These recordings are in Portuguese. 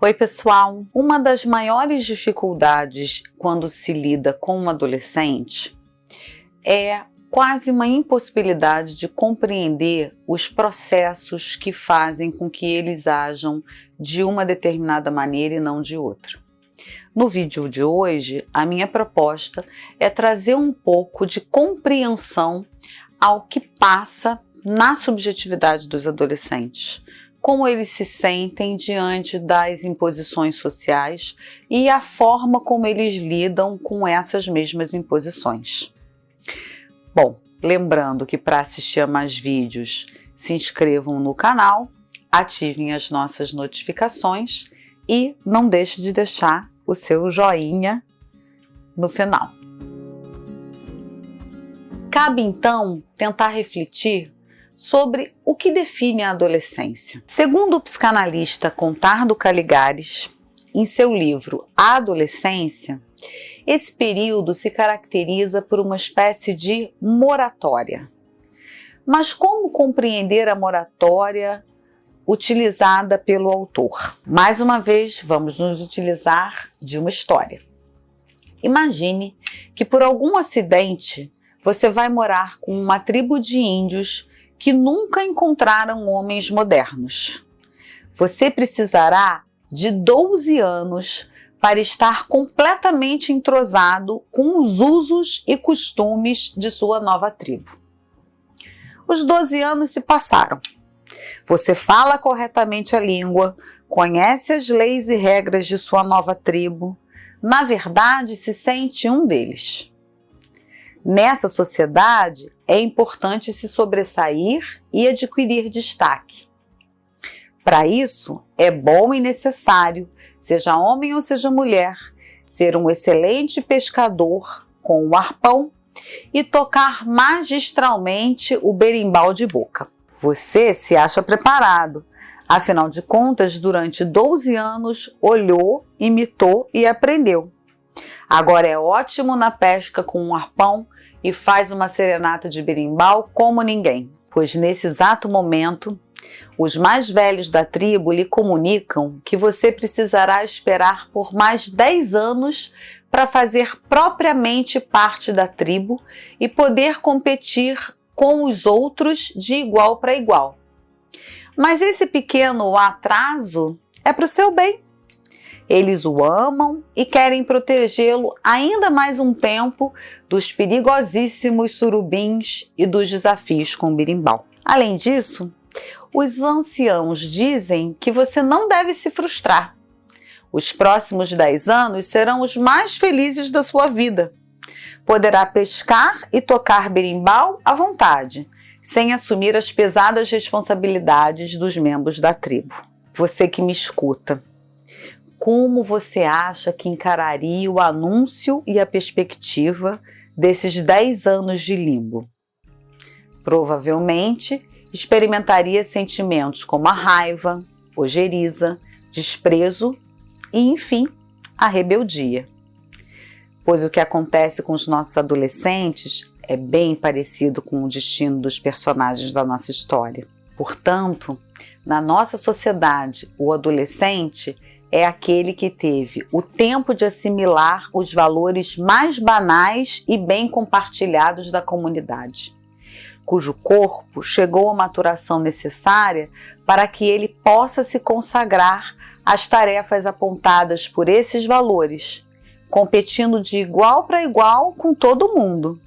Oi, pessoal! Uma das maiores dificuldades quando se lida com um adolescente é quase uma impossibilidade de compreender os processos que fazem com que eles ajam de uma determinada maneira e não de outra. No vídeo de hoje, a minha proposta é trazer um pouco de compreensão ao que passa na subjetividade dos adolescentes, como eles se sentem diante das imposições sociais e a forma como eles lidam com essas mesmas imposições. Bom, lembrando que para assistir a mais vídeos, se inscrevam no canal, ativem as nossas notificações e não deixe de deixar o seu joinha no final. Cabe então tentar refletir sobre o que define a adolescência. Segundo o psicanalista Contardo Caligares, em seu livro A Adolescência, esse período se caracteriza por uma espécie de moratória. Mas como compreender a moratória utilizada pelo autor? Mais uma vez, vamos nos utilizar de uma história. Imagine que por algum acidente você vai morar com uma tribo de índios que nunca encontraram homens modernos. Você precisará de 12 anos para estar completamente entrosado com os usos e costumes de sua nova tribo. Os 12 anos se passaram. Você fala corretamente a língua, conhece as leis e regras de sua nova tribo, na verdade se sente um deles. Nessa sociedade, é importante se sobressair e adquirir destaque. Para isso, é bom e necessário, seja homem ou seja mulher, ser um excelente pescador com o arpão e tocar magistralmente o berimbau de boca. Você se acha preparado, afinal de contas, durante 12 anos, olhou, imitou e aprendeu. Agora é ótimo na pesca com um arpão e faz uma serenata de berimbau como ninguém, pois nesse exato momento, os mais velhos da tribo lhe comunicam que você precisará esperar por mais 10 anos para fazer propriamente parte da tribo e poder competir com os outros de igual para igual. Mas esse pequeno atraso é para o seu bem. Eles o amam e querem protegê-lo ainda mais um tempo dos perigosíssimos surubins e dos desafios com o berimbau. Além disso, os anciãos dizem que você não deve se frustrar. Os próximos 10 anos serão os mais felizes da sua vida. Poderá pescar e tocar berimbau à vontade, sem assumir as pesadas responsabilidades dos membros da tribo. Você que me escuta, como você acha que encararia o anúncio e a perspectiva desses 10 anos de limbo? Provavelmente experimentaria sentimentos como a raiva, ojeriza, desprezo e, enfim, a rebeldia. Pois o que acontece com os nossos adolescentes é bem parecido com o destino dos personagens da nossa história. Portanto, na nossa sociedade, o adolescente é aquele que teve o tempo de assimilar os valores mais banais e bem compartilhados da comunidade, cujo corpo chegou à maturação necessária para que ele possa se consagrar às tarefas apontadas por esses valores, competindo de igual para igual com todo mundo.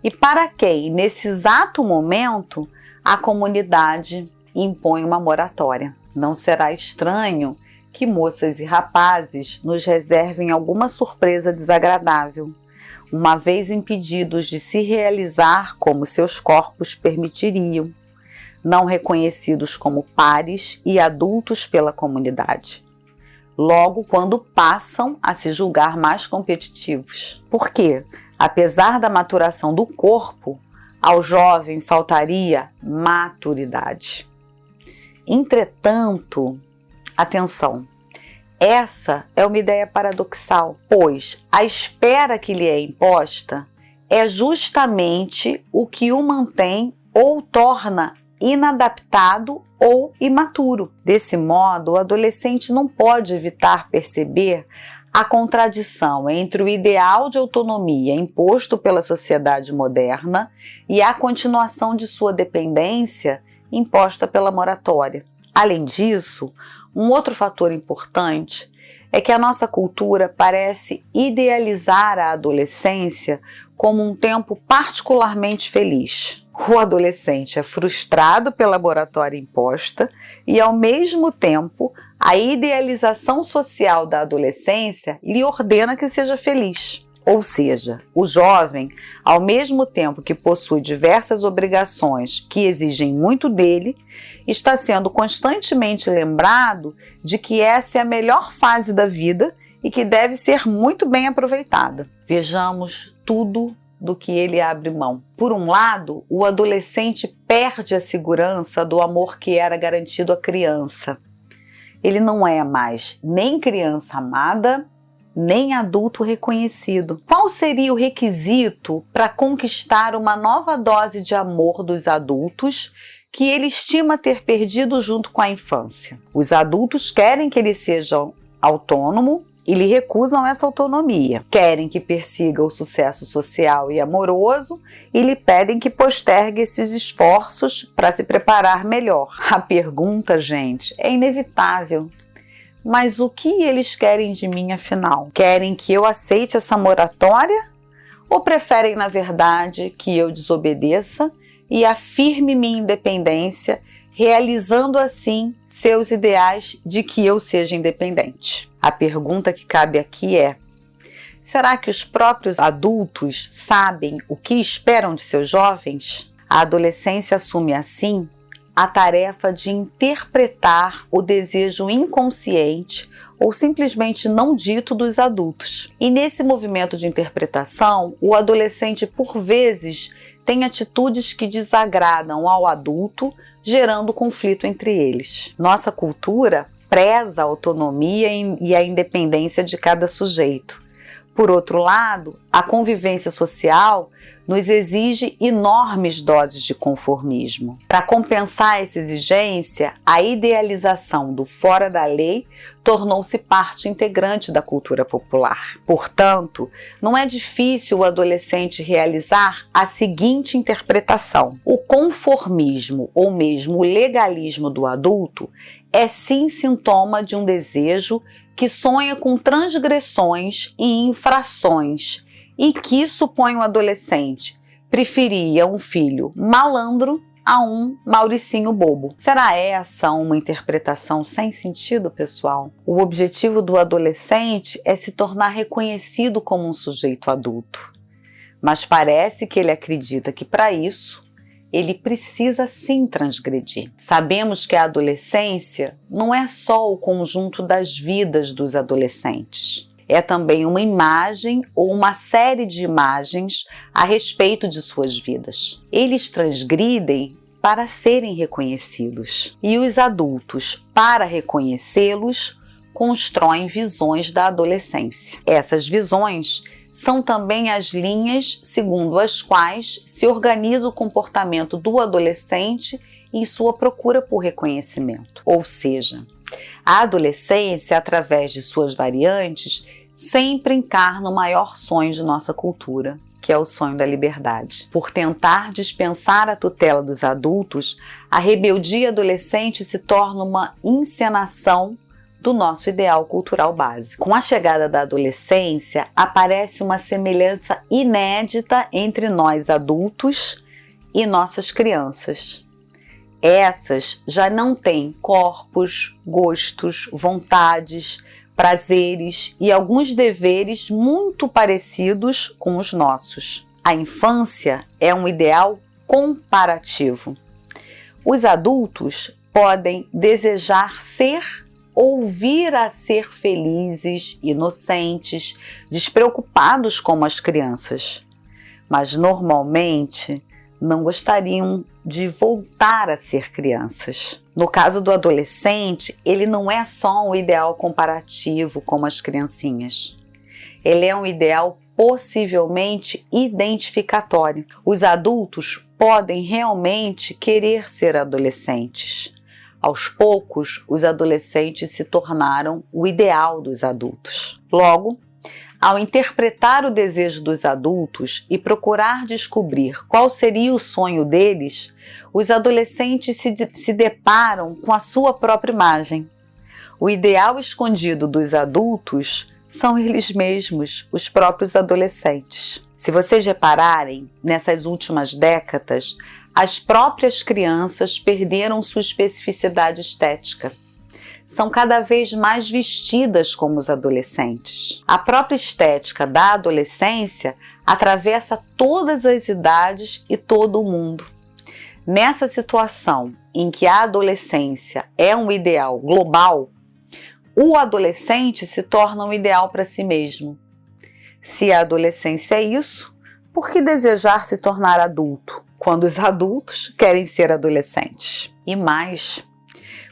E para quem, nesse exato momento, a comunidade impõe uma moratória. Não será estranho que moças e rapazes nos reservem alguma surpresa desagradável, uma vez impedidos de se realizar como seus corpos permitiriam, não reconhecidos como pares e adultos pela comunidade. Logo, quando passam a se julgar mais competitivos. Porque, apesar da maturação do corpo, ao jovem faltaria maturidade. Entretanto, atenção, essa é uma ideia paradoxal, pois a espera que lhe é imposta é justamente o que o mantém ou torna inadaptado ou imaturo. Desse modo, o adolescente não pode evitar perceber a contradição entre o ideal de autonomia imposto pela sociedade moderna e a continuação de sua dependência imposta pela moratória. Além disso, um outro fator importante é que a nossa cultura parece idealizar a adolescência como um tempo particularmente feliz. O adolescente é frustrado pela moratória imposta e, ao mesmo tempo, a idealização social da adolescência lhe ordena que seja feliz. Ou seja, o jovem, ao mesmo tempo que possui diversas obrigações que exigem muito dele, está sendo constantemente lembrado de que essa é a melhor fase da vida e que deve ser muito bem aproveitada. Vejamos tudo do que ele abre mão. Por um lado, o adolescente perde a segurança do amor que era garantido à criança. Ele não é mais nem criança amada, nem adulto reconhecido. Qual seria o requisito para conquistar uma nova dose de amor dos adultos que ele estima ter perdido junto com a infância? Os adultos querem que ele seja autônomo e lhe recusam essa autonomia. Querem que persiga o sucesso social e amoroso e lhe pedem que postergue esses esforços para se preparar melhor. A pergunta, gente, é inevitável. Mas o que eles querem de mim, afinal? Querem que eu aceite essa moratória? Ou preferem, na verdade, que eu desobedeça e afirme minha independência, realizando assim seus ideais de que eu seja independente? A pergunta que cabe aqui é: será que os próprios adultos sabem o que esperam de seus jovens? A adolescência assume assim a tarefa de interpretar o desejo inconsciente ou simplesmente não dito dos adultos. E nesse movimento de interpretação, o adolescente, por vezes, tem atitudes que desagradam ao adulto, gerando conflito entre eles. Nossa cultura preza a autonomia e a independência de cada sujeito. Por outro lado, a convivência social nos exige enormes doses de conformismo. Para compensar essa exigência, a idealização do fora da lei tornou-se parte integrante da cultura popular. Portanto, não é difícil o adolescente realizar a seguinte interpretação: o conformismo ou mesmo o legalismo do adulto é sim sintoma de um desejo que sonha com transgressões e infrações e que supõe o adolescente preferia um filho malandro a um Mauricinho bobo. Será essa uma interpretação sem sentido, pessoal? O objetivo do adolescente é se tornar reconhecido como um sujeito adulto, mas parece que ele acredita que para isso ele precisa sim transgredir. Sabemos que a adolescência não é só o conjunto das vidas dos adolescentes. É também uma imagem ou uma série de imagens a respeito de suas vidas. Eles transgridem para serem reconhecidos. E os adultos, para reconhecê-los, constroem visões da adolescência. Essas visões são também as linhas segundo as quais se organiza o comportamento do adolescente em sua procura por reconhecimento. Ou seja, a adolescência, através de suas variantes, sempre encarna o maior sonho de nossa cultura, que é o sonho da liberdade. Por tentar dispensar a tutela dos adultos, a rebeldia adolescente se torna uma encenação do nosso ideal cultural básico. Com a chegada da adolescência, aparece uma semelhança inédita entre nós adultos e nossas crianças. Essas já não têm corpos, gostos, vontades, prazeres e alguns deveres muito parecidos com os nossos. A infância é um ideal comparativo. Os adultos podem desejar ser ou vir a ser felizes, inocentes, despreocupados como as crianças, mas normalmente não gostariam de voltar a ser crianças. No caso do adolescente, ele não é só um ideal comparativo como as criancinhas. Ele é um ideal possivelmente identificatória. Os adultos podem realmente querer ser adolescentes. Aos poucos, os adolescentes se tornaram o ideal dos adultos. Logo, ao interpretar o desejo dos adultos e procurar descobrir qual seria o sonho deles, os adolescentes se deparam com a sua própria imagem. O ideal escondido dos adultos são eles mesmos, os próprios adolescentes. Se vocês repararem, nessas últimas décadas, as próprias crianças perderam sua especificidade estética. São cada vez mais vestidas como os adolescentes. A própria estética da adolescência atravessa todas as idades e todo o mundo. Nessa situação em que a adolescência é um ideal global, o adolescente se torna um ideal para si mesmo. Se a adolescência é isso, por que desejar se tornar adulto, quando os adultos querem ser adolescentes? E mais,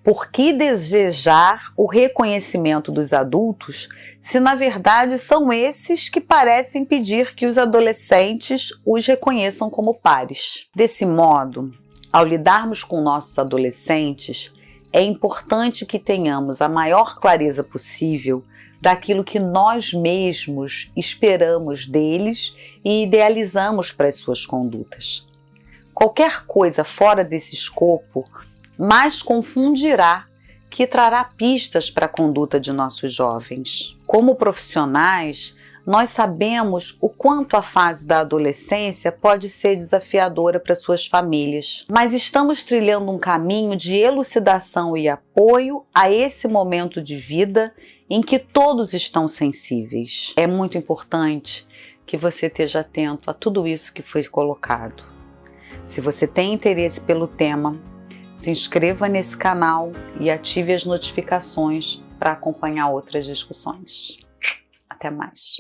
por que desejar o reconhecimento dos adultos, se na verdade são esses que parecem pedir que os adolescentes os reconheçam como pares? Desse modo, ao lidarmos com nossos adolescentes, é importante que tenhamos a maior clareza possível daquilo que nós mesmos esperamos deles e idealizamos para as suas condutas. Qualquer coisa fora desse escopo mais confundirá que trará pistas para a conduta de nossos jovens. Como profissionais, nós sabemos o quanto a fase da adolescência pode ser desafiadora para suas famílias, mas estamos trilhando um caminho de elucidação e apoio a esse momento de vida em que todos estão sensíveis. É muito importante que você esteja atento a tudo isso que foi colocado. Se você tem interesse pelo tema, se inscreva nesse canal e ative as notificações para acompanhar outras discussões. Até mais!